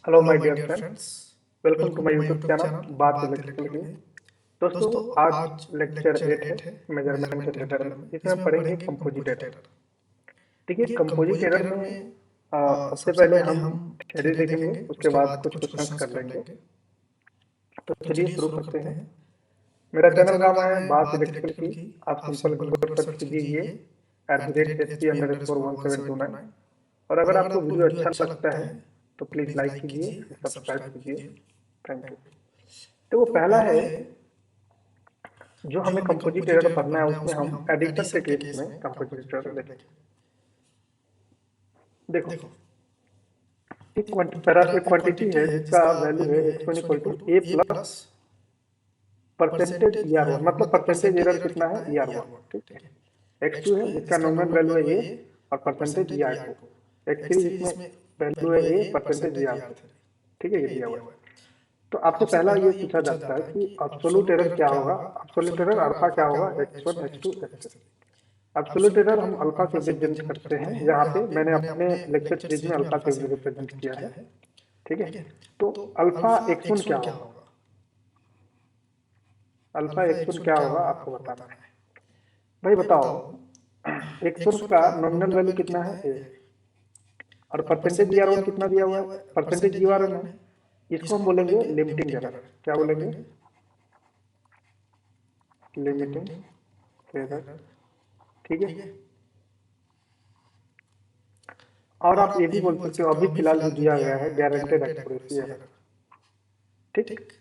Hello my dear friends, welcome to my YouTube channel बात electrical की। दोस्तों, आज लेक्चर 8 है मेजरमेंट एंड एरर में। इसमें हम पढ़ेंगे कंपोजिट एरर। देखिए, कंपोजिट एरर में सबसे पहले हम थ्योरी देखेंगे, उसके बाद कुछ क्वेश्चंस कर लेंगे। तो चलिए शुरू करते हैं। मेरा चैनल नाम है बात इलेक्ट्रिकल की। आप सिंपल गूगल सर्च कीजिए ये @SP_1729। और अगर आपको वीडियो अच्छा लगता है तो प्लीज़ लाइक कीजिए, सब्सक्राइब कीजिए। Thank you. तो वो पहला है जो हमें कंपोजिट एरर पढ़ना है, उसमें हम एडिशन के केस में कंपोजिट एरर देखेंगे। देखो, एक क्वांटिटी है जिसका वैल्यू है x1 = a plus percentage ER1, मतलब परसेंटेज एरर कितना है ER1। ठीक है, x2 है जिसका नॉमिनल वैल्यू है a और परसेंटेज ER2। x3 जिसमें वैल्यू है a, परसेंटेज ER3। ठीक है, ये दिया हुआ है। तो आपसे पहला ये पूछा जाता है कि एब्सोल्यूट एरर क्या होगा। एब्सोल्यूट एरर अल्फा क्या होगा, x1 x2 x3। Absolute error हम अल्फा से रिप्रेजेंट करते हैं। यहाँ पे मैंने अपने लेक्चर सीरीज में अल्फा से रिप्रेजेंट किया है। ठीक है, तो अल्फा x1 क्या होगा, अल्फा x1 क्या होगा आपको बताना है। भाई बताओ, x1 का नॉमिनल वैल्यू कितना है a और परसेंटेज ER1 कितना दिया हुआ है, परसेंटेज ER1 है। इसको हम बोलेंगे लिमिटिंग एरर। क्या बोलेंगे, लिमिटिंग एरर। ठीक है, और आप ये भी बोल सकते हो, अभी फिलहाल जो दिया गया है गारंटेड एक्यूरेसी एरर। ठीक,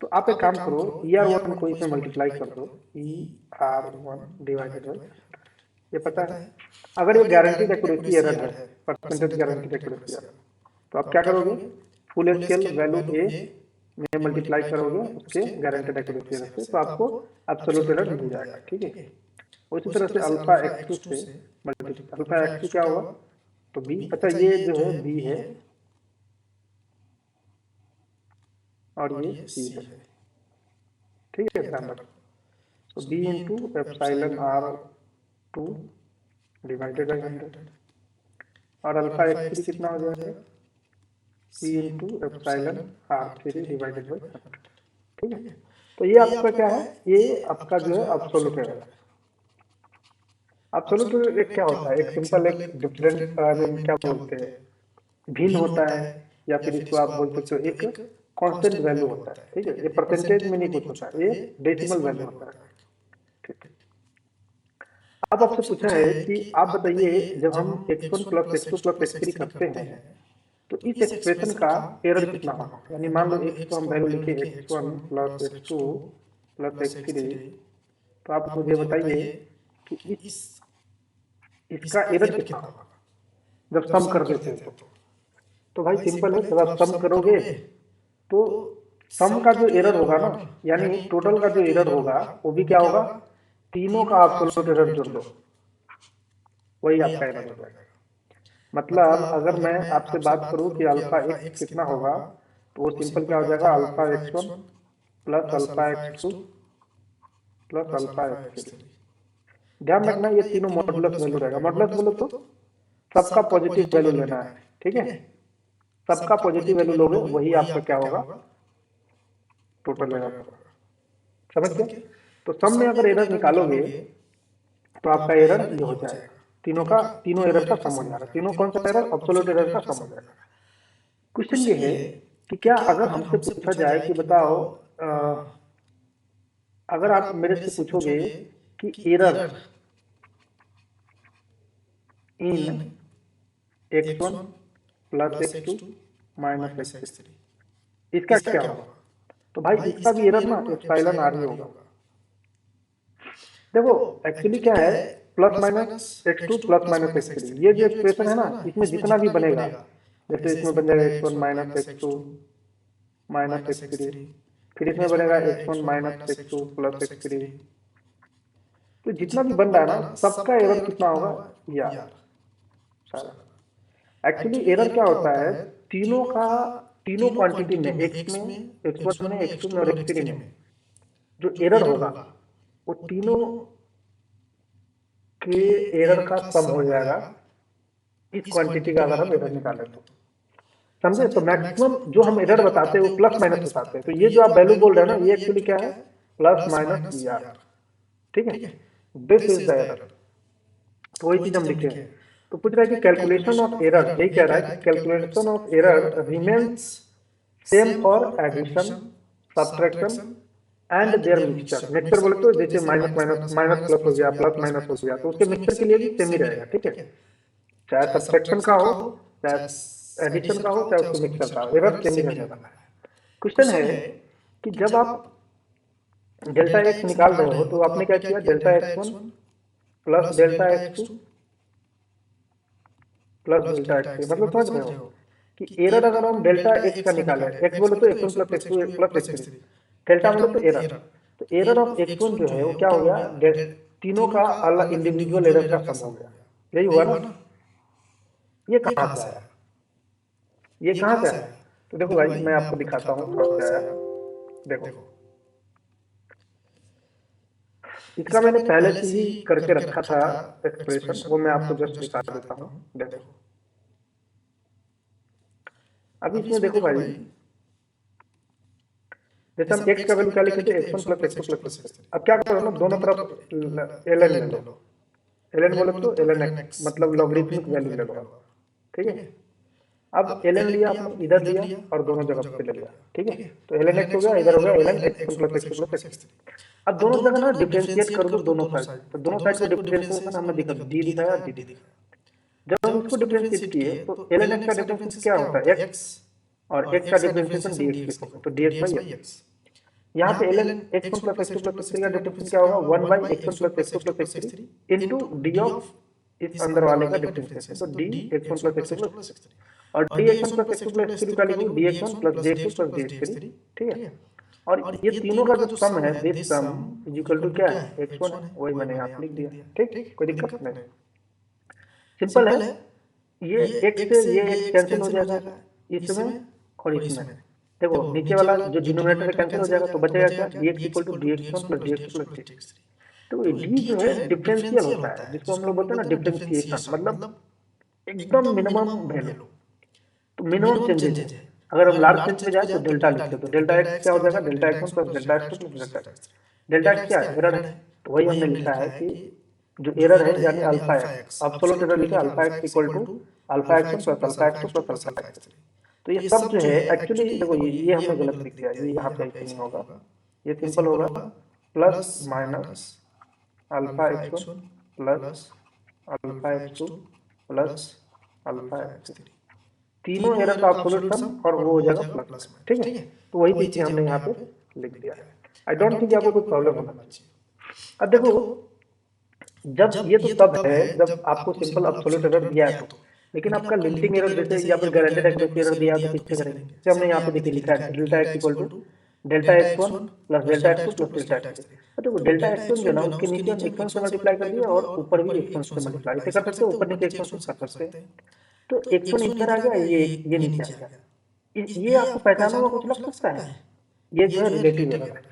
तो आप एक काम करो, ER1 को इसमें मल्टीप्लाई कर दो, ER1 डिवाइडेड बाई, ये पता है अगर ये गारंटीड एक्यूरेसी एरर है, परसेंटेज गारंटीड एक्यूरेसी एरर, तो आप क्या करोगे, फुल स्केल वैल्यू ए में मल्टीप्लाई करोगे उसके गारंटीड एक्यूरेसी एरर से, तो आपको एब्सोल्यूट एरर मिल जाएगा। ठीक है, उसी तरह से अल्फा x2 से मल्टीप्लाई, अल्फा x2 क्या होगा, तो बी। अच्छा, ये जो है बी है और ये सी है। ठीक है, ध्यान रखो। तो B into epsilon R2 divided by 100 और अल्फा x3 कितना हो जाएगा, C into epsilon R3 divided by 100। ठीक है, तो ये आपका क्या है, ये आपका जो है एब्सोल्यूट एरर है। एब्सोल्यूट एरर एक क्या होता है, एक सिंपल एक डिफरेंट आई मीन क्या बोलते हैं, भिन्न होता है, या फिर इसको आप बोल सकते हो एक कांस्टेंट वैल्यू होता है। ठीक है, ये परसेंटेज में नहीं कुछ होता है, ये डेसिमल वैल्यू होता है। ठीक, अब आपसे पूछा है कि आप बताइए, जब हम x1 plus x2 plus x3 करते हैं तो इस एक्सप्रेशन का एरर कितना होगा। यानी मान लो x को हम वैल्यू लिखे x1 plus x2 plus x3, तो आप मुझे बताइए कि इसका एरर कितना होगा जब सम कर देते हैं। तो भाई सिंपल है, जब आप सम करोगे तो सम का जो एरर होगा ना, यानी टोटल का जो एरर होगा वो भी क्या होगा, तीनों का एब्सोल्यूट एरर जोड़ दो, वही आपका एरर हो जाएगा। मतलब अगर मैं आपसे बात करूं कि अल्फा एक्स कितना होगा, तो वो सिंपल क्या हो जाएगा, alpha x1 plus alpha x2 plus alpha x3। ध्यान रखना ये तीनों मॉडुलस वैल्यू रहेगा। मॉडुलस बोलो तो सबका पॉजिटिव वैल्यू लेना है। ठीक है, सबका पॉजिटिव वैल्यू लोगे वही आपका क्या होगा, टोटल एरर होगा। समझ गए। तो सम में अगर एरर निकालोगे तो आपका एरर ये हो जाएगा, तीनों एरर का सम हो जाएगा। तीनों कौन सा एरर, एब्सोल्यूट एरर का सम हो जाएगा। क्वेश्चन ये है कि क्या अगर हमसे पूछा जाए कि बताओ, अगर आप मेरे से पूछोगे कि error in x1 plus x2 minus x3 इसका क्या होगा, तो भाई इसका भी एरर ना एप्सिलॉन आर ही होगा। देखो एक्चुअली क्या है, plus minus x2 plus minus x3, ये जो एक्सप्रेशन है ना, इसमें जितना भी बनेगा, जैसे इसमें बन जाएगा x1 minus x2 minus x3, फिर इसमें बनेगा x1 minus x2 plus x3, तो जितना भी बन रहा है ना, सबका एरर कितना होगा, यार सारा। एक्चुअली एरर क्या होता है, तीनों का तीनों क्वांटिटी में, एक्स में, x1 में, x2 में और x3 में जो एरर होगा वो तीनों के एरर का सम हो जाएगा इस क्वांटिटी का अगर हम एरर निकालें तो। समझे? तो मैक्सिमम जो हम एरर बताते हैं वो प्लस माइनस बताते हैं। तो ये जो आप वैल्यू बोल रहे हैं ना, ये एक्चुअली क्या है, प्लस माइनस ई आर। ठीक है, दिस इज द एरर। तो वही चीज हम लिखे हैं। तो पूछ रहा है कि कैलकुलेशन ऑफ एरर, यही कह रहा है कि calculation of error remains same for addition, subtraction and their mixture. Mixture बोले तो जैसे माइनस माइनस माइनस प्लस हो गया, प्लस माइनस हो गया, तो उसके मिक्सचर के लिए भी सेम ही रहेगा। ठीक है, चाहे सब्ट्रैक्शन का हो, चाहे एडिशन का हो, चाहे उसके मिक्सचर का हो, एरर सेम ही रहने वाला है। क्वेश्चन है कि जब आप डेल्टा एक्स निकाल रहे हो तो आपने क्या किया, delta X one plus delta X two plus delta X three, मतलब समझ रहे हो कि एरर अगर हम डेल्टा एक्स का निकाले, एक्स बोले तो x one plus x two plus x three, delta बोले तो एरर। तो एरर ऑफ एक्स वन जो है वो क्या हो गया, तीनों का अलग इंडिविजुअल एरर का सम हो गया। यही हुआ ना? ये कहाँ से आया, ये कहाँ से आया? तो देखो भाई मैं आपको दिखाता हूँ कहाँ से आया। देखो इसका मैंने पहले से ही करके रखा था एक्सप्रेशन, वो मैं आपको जस्ट दिखा देता हूँ। देखो अभी इसमें देखो भाई, जैसे हम एक्स का वैल्यू क्या लिखे थे, x one plus x two plus x three. अब क्या करो ना, दोनों तरफ एल एन ले लो। एल एन बोले तो एल एन एक्स, मतलब लॉगरिथमिक वैल्यू ले लो आप। ठीक है, अब एल एन लिया आपने, इधर लिया और दोनों जगह पे ले लिया। ठीक है, तो एल एन एक्स हो गया, इधर हो गया L N x one plus x two plus x three. अब दोनों जगह ना डिफ्रेंशिएट कर दो दोनों साइड। तो दोनों साइड को डिफ्रेंशिएशन हमने दिखा, डी दिखाया, डी दिखाया। जब हम इसको डिफ्रेंशिएट किए तो एल एन एक्स का डिफ्रेंशिएशन क्या होता है, एक्स, और एक्स का डिफ्रेंशिएशन डी एक्स लिखोगे तो डी एक्स बाई एक्स। यहाँ पे l N x one plus x two plus x three का डिफरेंशिएशन क्या होगा, one by x one plus x two plus x three into d of इस अंदर वाले का डिफरेंशिएशन। तो d x one plus x two plus x three, और d x one plus x two plus x three का लिखो d x one plus D x two plus D x three. ठीक है, और ये तीनों का जो सम है, this sum is equal to क्या है, एक्स वन है, वही मैंने यहाँ पे लिख दिया। ठीक, कोई दिक्कत नहीं, सिंपल है। ये एक्स से ये एक्स कैंसिल हो जाएगा इसमें और इसमें। देखो नीचे वाला जो डिनोमिनेटर है कैंसिल हो जाएगा, तो बचेगा क्या, D X equal to D x one plus D x two plus D x three. तो ये डी जो है डिफरेंशियल होता है, जिसको हम लोग बोलते हैं ना डिफरेंशिएशन, मतलब एकदम मिनिमम वैल्यू। तो मिनिमम चेंजेज है। अगर हम लार्ज चेंज में जाए तो डेल्टा लिखते हैं, तो डेल्टा एक्स क्या हो जाएगा, delta X one plus delta X two plus delta x. Delta x क्या है, एरर है। तो वही हमने लिखा है कि जो एरर है यानी अल्फा एक्स, एब्सोल्यूट एरर लिखा alpha X equal to alpha X one plus alpha X two plus alpha X three. तो ये सब जो है एक्चुअली देखो, ये हमने गलत लिख दिया, ये यहाँ पे ऐसे नहीं होगा, ये सिंपल होगा plus minus alpha X one plus alpha X two plus alpha X three, तीनों एरर का एब्सोल्यूट सम, और वो हो जाएगा प्लस में। ठीक है, तो वही चीज हमने यहाँ पे लिख दिया है। आई डोंट थिंक आपको कोई प्रॉब्लम होना चाहिए। अब देखो, जब ये तो तब है जब आपको सिंपल एब्सोल्यूट एरर दिया है, तो लेकिन आपका लिमिटिंग एरर जैसे या फिर गारंटेड एक्यूरेसी एरर दिया है तो किससे करेंगे, जैसे हमने यहाँ पे देखिए लिखा है delta X equal to delta X one plus delta X two plus delta X three. तो देखो डेल्टा एक्स वन जो ना, उसके नीचे हम एक्स वन से मल्टीप्लाई कर दिया और ऊपर भी एक्स वन से मल्टीप्लाई ऐसे कर सकते हैं, ऊपर नीचे एक्स वन से कर सकते हैं। तो एक्स वन इधर आ गया, ये नीचे आ गया। ये आपको पहचाना हुआ कुछ लग सकता है, ये जो है रिलेटिव एरर है।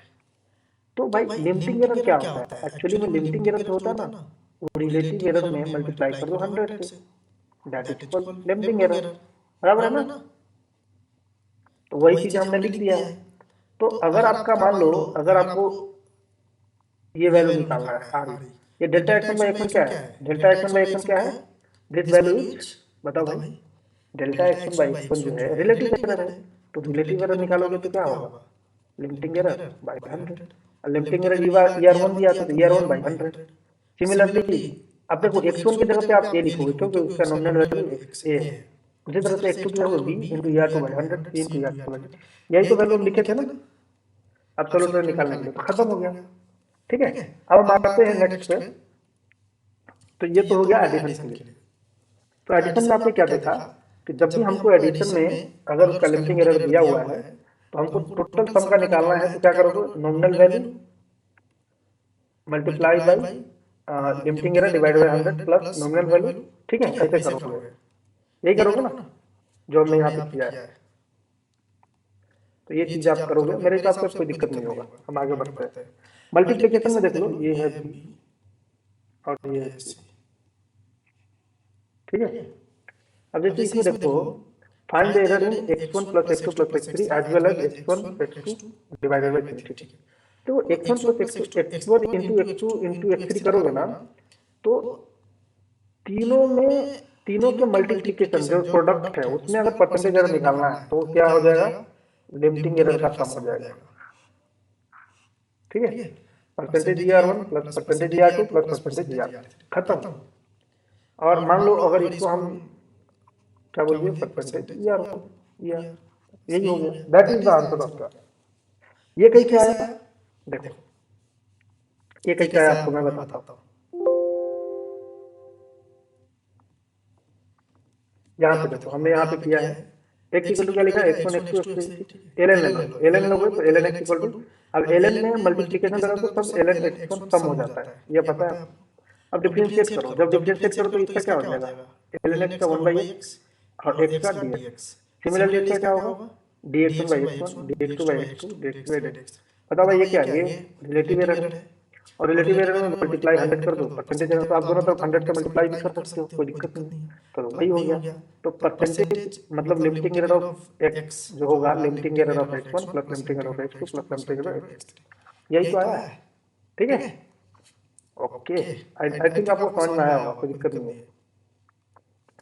तो भाई लिमिटिंग एरर क्या होता है, एक्चुअली में लिमिटिंग एरर जो होता है ना, वो रिलेटिव एरर में मल्टीप्लाई कर दो 100 से, that is equal limiting error. बराबर है ना? तो वही चीज हमने लिख दिया है। तो अगर आपका मान लो, अगर आपको ये वैल्यू निकालना है आ रही, ये delta X one by x one क्या है, delta X one by x one क्या है, दिस वैल्यू इज, बताओ भाई, delta X one by x one जो है रिलेटिव एरर है। तो रिलेटिव एरर निकालोगे तो क्या होगा, limiting error by 100। Limiting error ER one दिया था तो ईआर वन बाई 100। सिमिलरली अब देखो एक्स वन की जगह पे आप ए लिखोगे क्योंकि उसका नॉमिनल वैल्यू ए है। उसी तरह से एक्स टू की जगह B into ER two by 100, C into ER two by 100। यही तो वैल्यू हम लिखे थे ना एब्सोल्यूट एरर निकालने के लिए, तो खत्म हो गया। ठीक है, अब हम आते हैं नेक्स्ट पे। तो ये तो हो गया एडिशन के लिए। तो एडिशन में आपने क्या देखा कि जब भी हमको एडिशन में अगर उसका लिमिटिंग एरर दिया हुआ है तो हमको टोटल सम का निकालना है, तो क्या करोगे, nominal value multiply by limiting error divide by 100 plus nominal value. ठीक है, ऐसे करोगे, यही करोगे ना जो हमने यहाँ पे किया है। तो ये चीज आप करोगे, मेरे हिसाब से कोई दिक्कत नहीं होगा। हम आगे बढ़ते हैं। मल्टीप्लिकेशन में देख लो, ये है बी और ये है सी। ठीक है, अब जैसे इसमें देखो find the error in x1 plus x2 plus x3 as well as x1 x2 divided by 3, ठीक है। तो x1 plus x2 x1 into x2 into x3 करोगे ना, तो तीनों में, तीनों के मल्टीप्लीकेशन जो प्रोडक्ट है उसमें अगर परसेंटेज एरर निकालना है तो क्या हो जाएगा, लिमिटिंग एरर का सम हो जाएगा, ठीक है। Percentage ER1 plus percentage ER2 plus percentage ER3, खत्म। और मान लो अगर इसको हम क्या बोलिए, परसेंटेज ER1 ER, यही हो गया, that is the answer of the. ये कैसे आया, देखो ये कैसे आया आपको मैं बताता हूँ। यहाँ पे देखो हमने यहाँ पे किया है x इक्वल टू क्या लिखा है, x1 x2 x3, ln ले लो, ln लोगे तो ln x इक्वल टू, अब ln में मल्टीप्लीकेशन करो तो सब ln x1 सम हो जाता है, ये पता है। अब डिफरेंशिएट करो, जब डिफरेंशिएट करो तो इसका क्या हो जाएगा, ln x का 1/x और x का dx। सिमिलरली इसका क्या होगा, dx1/x1 dx2/x2 dx3/dx। बताओ भाई ये क्या है, ये रिलेटिव एरर है, और रिलेटिव एरर में मल्टीप्लाई 100 कर दो, परसेंटेज एरर तो आप दोनों तरफ 100 से मल्टीप्लाई भी कर सकते हो, कोई दिक्कत नहीं, तो वही हो गया। तो परसेंटेज मतलब लिमिटिंग एरर ऑफ x जो होगा, limiting error of x1 plus limiting error of x2 plus limiting error of x3, यही तो आया है, ठीक है। ओके, आई थिंक आपको समझ में आया होगा, कोई दिक्कत नहीं है।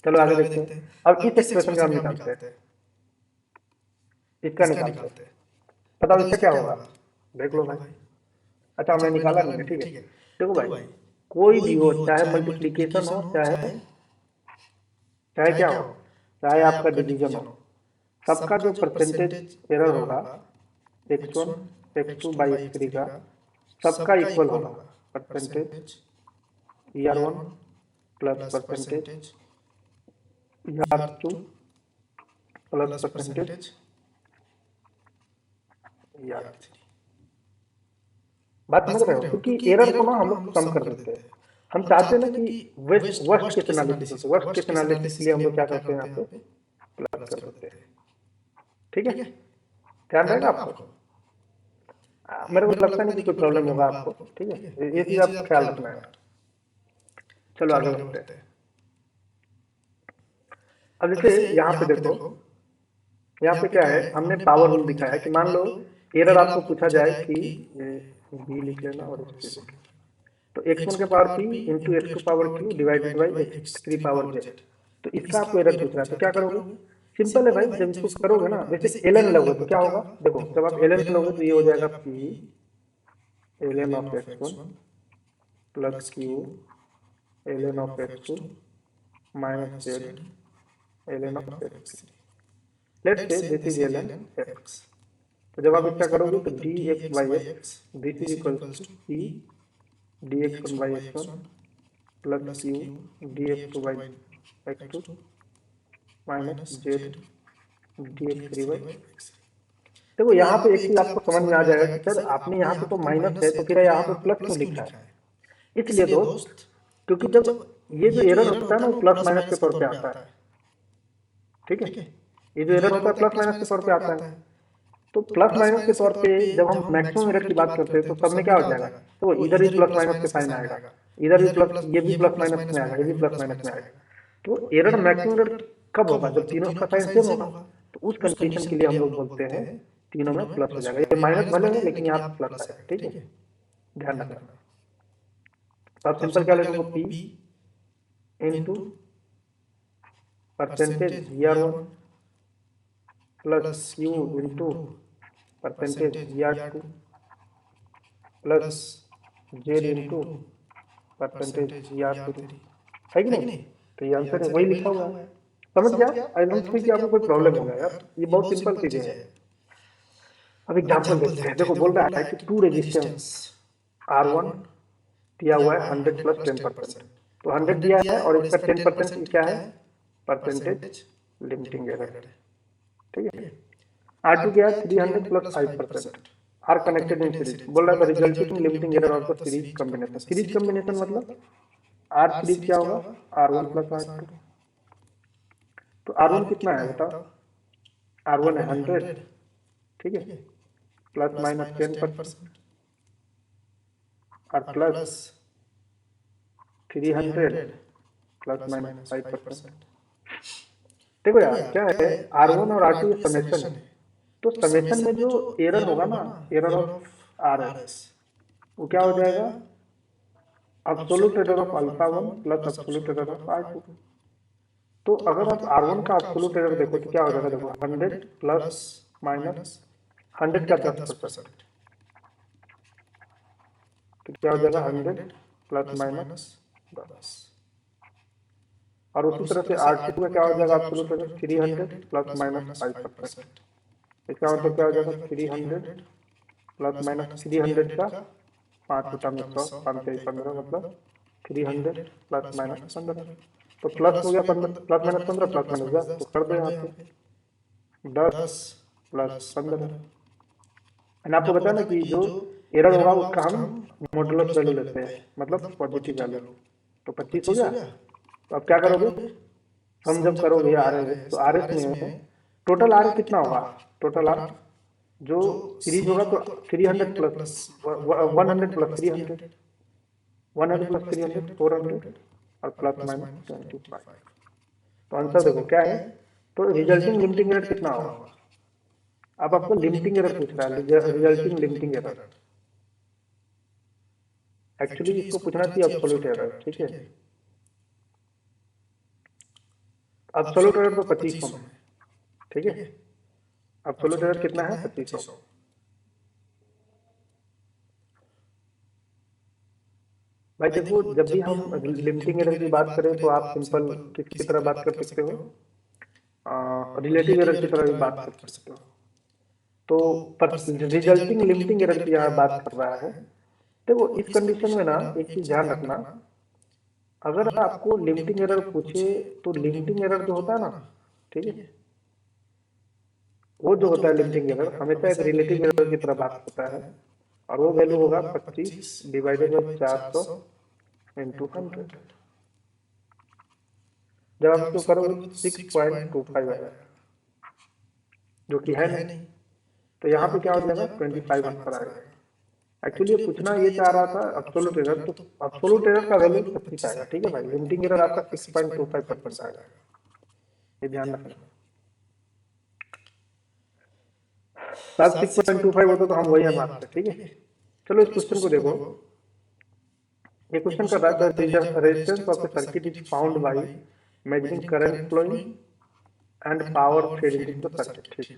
चलो आगे देखते हैं। अब इस एक्सप्रेशन का हम निकालते हैं, इसका निकालते हैं, बताओ इसका क्या होगा, देख लो भाई। अच्छा हमने निकाला नहीं है, ठीक है। देखो भाई कोई भी हो, चाहे मल्टीप्लीकेशन हो, चाहे चाहे क्या हो, चाहे आपका डिवीजन हो, सबका जो परसेंटेज एरर होगा x1 x2/x3 का सबका इक्वल होगा percentage ER1 plus percentage ER2 plus percentage ER3। बात समझ रहे हो, क्योंकि एरर को ना हम लोग कम कर देते हैं। हम चाहते हैं ना कि वेस्ट वर्स्ट केस एनालिसिस हो, वर्स्ट केस एनालिसिस के लिए हम लोग क्या करते हैं, यहाँ पे प्लस कर देते हैं, ठीक है। ध्यान रहेगा आपको, मेरे को लगता नहीं कि कोई प्रॉब्लम होगा आपको, ठीक है, ये चीज आपको ख्याल रखना है। चलो आगे बढ़ते हैं। अब जैसे यहाँ पे देखो, यहाँ पे क्या है, हमने पावर रूल दिखाया है कि मान लो एरर आपको पूछा जाए कि बी लिख लेना और इसको लिख लेना, तो x1 के power p into x2 power q divided by x3 power z, तो इसका आपको एरर पूछ रहा है, तो क्या करोगे, सिंपल है भाई, जब इसको करोगे ना, जैसे ln लोगे तो क्या होगा, देखो जब आप ln लोगे तो ये हो जाएगा p ln of x1 plus q ln of x2 minus z ln of x3, let's say this is ln x। तो जब आप इसका करोगे तो dx/x this is equal to p dx1/x1 plus q dx2/x2 minus z dx3/x। देखो यहाँ पे एक चीज आपको समझ में आ जाएगा कि सर आपने यहाँ पे तो माइनस है, तो फिर यहाँ पे प्लस क्यों लिखा है। इसलिए दोस्त, क्योंकि जब ये जो एरर होता है ना वो प्लस माइनस के तौर पे आता है, ठीक है, ये जो एरर होता है प्लस माइनस के तौर पे आता है। तो प्लस माइनस के तौर पे जब हम मैक्सिमम एरर की बात करते हैं तो सब में क्या हो जाएगा, तो इधर भी प्लस माइनस के साइन आएगा, इधर भी प्लस, ये भी प्लस माइनस में आएगा, ये भी प्लस माइनस में आएगा। तो एरर मैक्सिमम एरर कब होगा, जब तीनों का साइन सेम होगा। तो उस कंडीशन के लिए हम लोग बोलते हैं तीनों में प्लस हो जाएगा, ये माइनस भले है लेकिन यहाँ पे प्लस आएगा, ठीक है, ध्यान रखना। तो आप सिंपल क्या लिखोगे, P into percentage ER1 plus Q into percentage ER2 plus Z into percentage ER3, है कि नहीं। तो ये आंसर है, वही लिखा हुआ है, समझ गया। आई डोंट थिंक आपको कोई प्रॉब्लम होगा यार, ये बहुत सिंपल चीजें हैं। अब एग्जांपल देखते हैं, देखो बोल रहा है कि टू रेजिस्टेंस R1 दिया हुआ है 100 प्लस 10%, तो 100 दिया है और इसका 10% क्या है, परसेंटेज लिमिटिंग एरर है, ठीक है। R2 क्या है 300 plus 5%, R connected in series, बोल रहा है resulting limiting error of the series combination. Series combination मतलब आर सीरीज क्या होगा, R1 प्लस R2। तो R1 कितना है बताओ, R1 है 100, ठीक है, प्लस माइनस 10% और प्लस 300 प्लस माइनस 5%। देखो यार क्या है, R1 और R2 ये समेशन है, तो समेशन में जो एरर होगा ना, एरर ऑफ RS, वो क्या हो जाएगा, absolute error of alpha 1 plus absolute error of R2। तो अगर आप R1 का एब्सोल्यूट एरर देखो तो क्या हो जाएगा, देखो 100 प्लस माइनस 100 का 10%, तो क्या हो जाएगा 100 प्लस माइनस 10। और उसी तरह से R2 का क्या हो जाएगा एब्सोल्यूट एरर, 300 प्लस माइनस 5%। इसका मतलब क्या हो जाएगा, 300 प्लस माइनस 300 का 5 बटा में 100, 5 से 15, मतलब 300 प्लस माइनस 15। तो प्लस हो गया 15 प्लस माइनस 15 प्लस माइनस 10, तो कर दो यहाँ पे 10 प्लस 15। मैंने आपको बताया ना कि जो एरर होगा उसका हम मॉडुलस वैल्यू लेते हैं, मतलब पॉजिटिव वैल्यू। तो 25 हो गया। तो अब क्या करोगे, हम जब करोगे आर एस, तो आर एस में टोटल आर कितना होगा, टोटल आर जो सीरीज होगा तो 300 प्लस 100 प्लस 300, 100 प्लस 300 400 और प्लस माइनस 25। तो आंसर देखो क्या है, तो रिजल्टिंग लिमिटिंग एरर कितना होगा। अब आपको लिमिटिंग एरर पूछ रहा है, रिजल्टिंग लिमिटिंग एरर, एक्चुअली इसको पूछना चाहिए एब्सोल्यूट एरर, ठीक है। एब्सोल्यूट एरर तो 2500 में, ठीक है। एब्सोल्यूट एरर कितना है, 2500। भाई देखो, जब भी हम लिमिटिंग एरर की बात करें तो आप सिंपल किसकी तरह बात कर सकते हो, रिलेटिव एरर की तरह भी बात कर सकते हो। तो रिजल्टिंग लिमिटिंग एरर की यहाँ बात कर रहा है। देखो इस कंडीशन में ना एक चीज ध्यान रखना, अगर आपको लिमिटिंग एरर पूछे तो लिमिटिंग एरर जो होता है ना, ठीक है, वो जो होता है लिमिटिंग एरर हमेशा एक रिलेटिव एरर की तरह बात करता है, और वो वैल्यू होगा 25 डिवाइडेड बाई 400 इंटू 100। जब आप इसको करोगे 6.25 आएगा, जो कि है नहीं। तो यहाँ पे क्या हो जाएगा, 25 आंसर आएगा। एक्चुअली ये पूछना ये चाह रहा था एब्सोल्यूट एरर, तो एब्सोल्यूट एरर का वैल्यू 25 आएगा, ठीक है भाई। लिमिटिंग एरर आपका 6.25% आएगा, ये ध्यान रखना। 6.25 होता तो हम वही मानते, ठीक है। चलो इस क्वेश्चन को देखो, ये क्वेश्चन कर रहा है the resistance of the circuit is found by measuring current flowing and power fed into the circuit, ठीक है।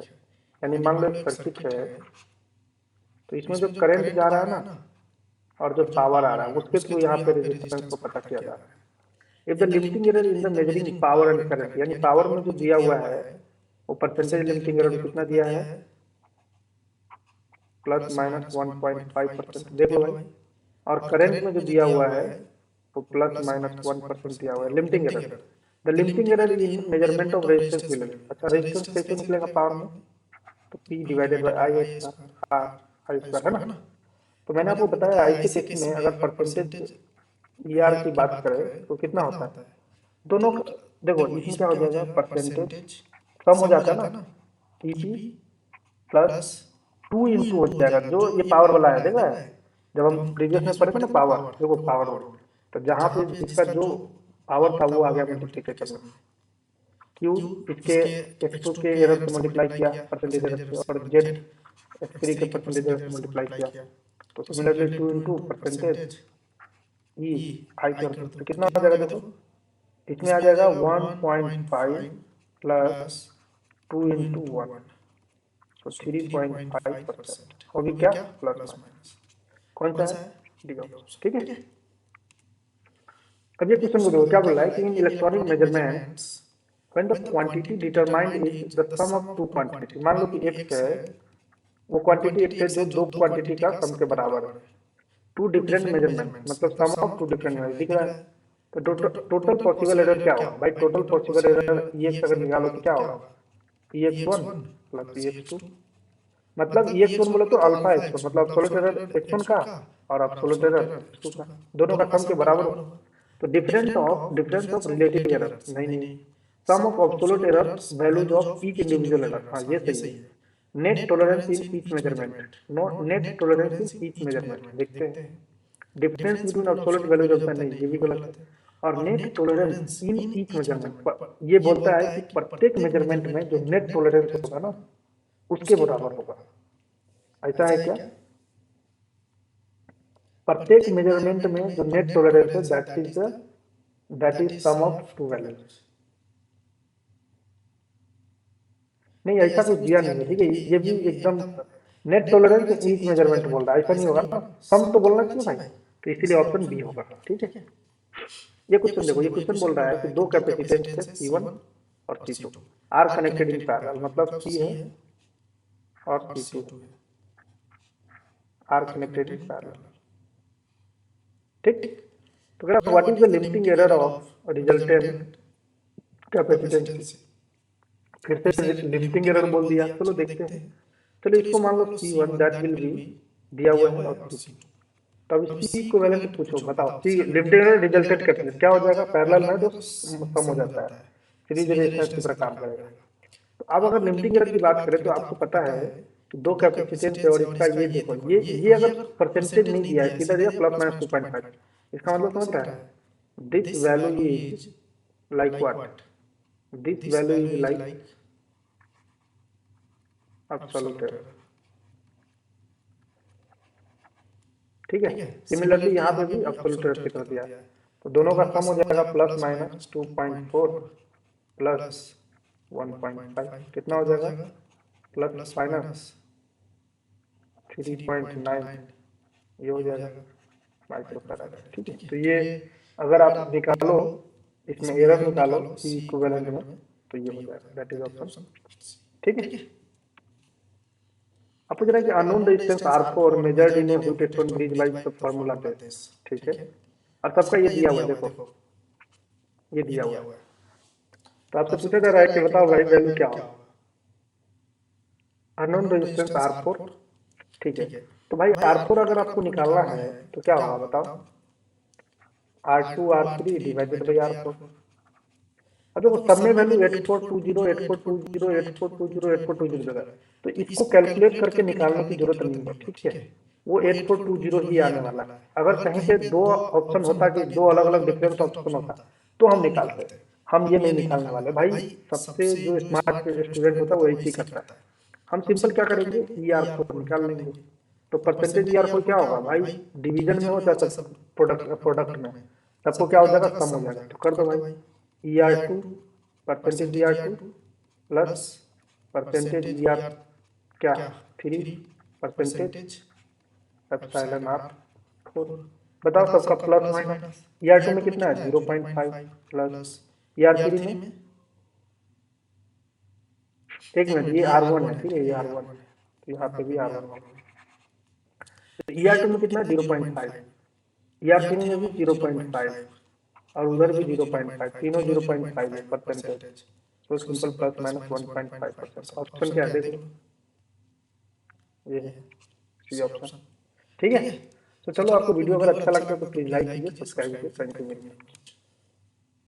यानी मान लो एक सर्किट है, तो इसमें जो करंट जा रहा है ना और जो पावर आ रहा है उसके थ्रू यहाँ पे रेजिस्टेंस को पता किया जा रहा है। If the limiting error in the measuring power and current, यानी पावर में जो दिया हुआ है वो परसेंटेज लिमिटिंग एरर कितना दिया है, प्लस माइनस 1.5% देख लो भाई। और करंट में जो दिया हुआ है वो प्लस माइनस 1% दिया हुआ है। Limiting error, the limiting error in measurement of resistance will, अच्छा रेजिस्टेंस कैसे निकलेगा पावर में, तो P divided by I square, I square है ना। तो मैंने आपको बताया आई के केस में अगर परसेंटेज ER की बात करें तो कितना होता है, दोनों देखो इसमें क्या हो जाएगा, परसेंटेज कम हो जाता है ना, EP प्लस 2 इंटू हो जाएगा, जो ये पावर वाला है देखा है, जब हम प्रीवियस में पढ़े थे ना पावर, देखो पावर वाला, तो जहाँ पे इसका जो पावर था वो आ गया मल्टीप्लीकेशन में, क्यू इसके x2 के एरर से मल्टीप्लाई किया परसेंटेज एरर से, और जेड x3 के परसेंटेज एरर से मल्टीप्लाई किया, तो सिमिलरली 2 इंटू परसेंटेज ई आई कर दो, तो कितना आ जाएगा देखो, इसमें आ जाएगा 1.5 प्लस 2 इंटू 1, तो 3.5% होगी क्या, प्लस माइनस कौन सा है, डी ऑप्शन, ठीक है। अब ये क्वेश्चन को देखो क्या बोल रहा है कि in electronic measurements when the quantity determined is the sum of two quantity, मान लो कि x है, वो क्वांटिटी x है जो दो क्वांटिटी का सम के बराबर है, टू डिफरेंट मेजरमेंट मतलब सम ऑफ टू डिफरेंट मेजर दिख रहा है। तो टोटल पॉसिबल एरर क्या होगा भाई, टोटल पॉसिबल एरर EX अगर निकालो तो क्या होगा, EX1 प्लस EX2, मतलब EX1 बोले तो अल्फा x1 मतलब एब्सोल्यूट एरर x1 का और एब्सोल्यूट एरर x2 का, दोनों का सम के बराबर होगा। तो डिफरेंस ऑफ रिलेटिव एरर नहीं नहीं, sum of absolute error values of each individual error, हाँ ये सही है। Net tolerance in each measurement, no net tolerance in each measurement, देखते हैं difference between absolute values of, नहीं ये भी गलत है। और net tolerance in each measurement, ये बोलता है कि प्रत्येक मेजरमेंट में जो नेट टॉलरेंस होगा ना उसके बराबर होगा। ऐसा है क्या? प्रत्येक मेजरमेंट में जो नेट टॉलरेंस है that is sum of two values. नहीं, ऐसा कुछ दिया नहीं है, ठीक है, ये भी एकदम नेट टॉलरेंस ईच मेजरमेंट बोल रहा है, ऐसा नहीं होगा ना, सम तो बोलना चाहिए भाई, तो इसीलिए ऑप्शन बी होगा। ठीक है, ये क्वेश्चन देखो, ये क्वेश्चन बोल रहा है कि दो कैपेसिटेंस है C1 और C2 are connected in parallel, मतलब C है और C2 are connected in parallel. ठीक, तो क्या what is the limiting error of resultant capacitance? फिर से लिमिटिंग एरर बोल दिया, चलो देखते हैं। चलो इसको मान लो C1 दैट विल बी दिया हुआ है और C2, तब सी इक्विवेलेंट पूछो, बताओ सी लिमिटिंग एरर रिजल्टेंट कैपेसिटेंस क्या हो जाएगा, पैरेलल में तो कम हो जाता है, सीरीज रेजिस्टेंस की तरह काम करेगा। तो अब अगर लिमिटिंग एरर की बात करें तो आपको पता है कि दो कैपेसिटेंस है और इसका ये देखो, ये अगर परसेंटेज नहीं दिया है, सीधा दिया ±2.5, इसका मतलब समझ रहा है, this value is like what, this value is like absolute error. ठीक है, सिमिलरली यहाँ पे भी एब्सोल्यूट एरर की तरह दिया है, तो दोनों का सम हो जाएगा ±2.4 प्लस 1.5, कितना हो जाएगा, प्लस माइनस 3.9, ये हो जाएगा माइक्रोफैराड। ठीक है, तो ये अगर आप निकालो, इसमें एरर निकालो सी इक्विवेलेंट में, तो ये हो जाएगा, दैट इज ऑप्शन। ठीक है, अब पूछ रहा है कि unknown resistance R4 measured in A Wheatstone bridge by the formula this. ठीक है, और सबका ये दिया हुआ है, देखो ये दिया हुआ है, तो आपसे पूछा जा रहा है कि बताओ भाई वैल्यू क्या होगा, अननोन रेजिस्टेंस R4। ठीक है, तो भाई R4 अगर आपको निकालना है तो क्या होगा बताओ, R2 R3 divided by R4। अब देखो सब में वैल्यू 8420 8420 8420 8420 देगा, तो इसको कैलकुलेट करके निकालने की जरूरत नहीं है। ठीक है, वो 8420 ही आने वाला है। अगर कहीं पे दो ऑप्शन होता कि दो अलग अलग डिफरेंट ऑप्शन होता तो हम निकालते, हम ये नहीं निकालने वाले भाई, सबसे जो स्मार्ट स्टूडेंट होता है वो ऐसे ही करता है। हम सिंपल क्या करेंगे, ER4 निकाल लेंगे, तो परसेंटेज ER4 क्या होगा भाई, डिवीजन में हो चाहे प्रोडक्ट में, सबको क्या हो जाएगा, सम हो जाएगा, तो कर दो भाई ER2 percentage ER2 plus percentage ER क्या 3 परसेंटेज एप्सिलॉन R4। बताओ सबका प्लस माइनस, ER2 में कितना है 0.5 प्लस ER3 में, एक मिनट ये R1 है, ठीक है ये R1 है, तो यहाँ पे भी R1 होगा, तो ER2 में कितना है 0.5, ER3 में भी 0.5 और उधर भी 0.5, तीनों 0.5 है परसेंटेज, तो सिंपल प्लस माइनस 1.5%। ऑप्शन क्या है देख लो, ये है सी ऑप्शन। ठीक है, तो चलो आपको वीडियो अगर अच्छा लगता है तो प्लीज लाइक कीजिए, सब्सक्राइब कीजिए। Thank you very much.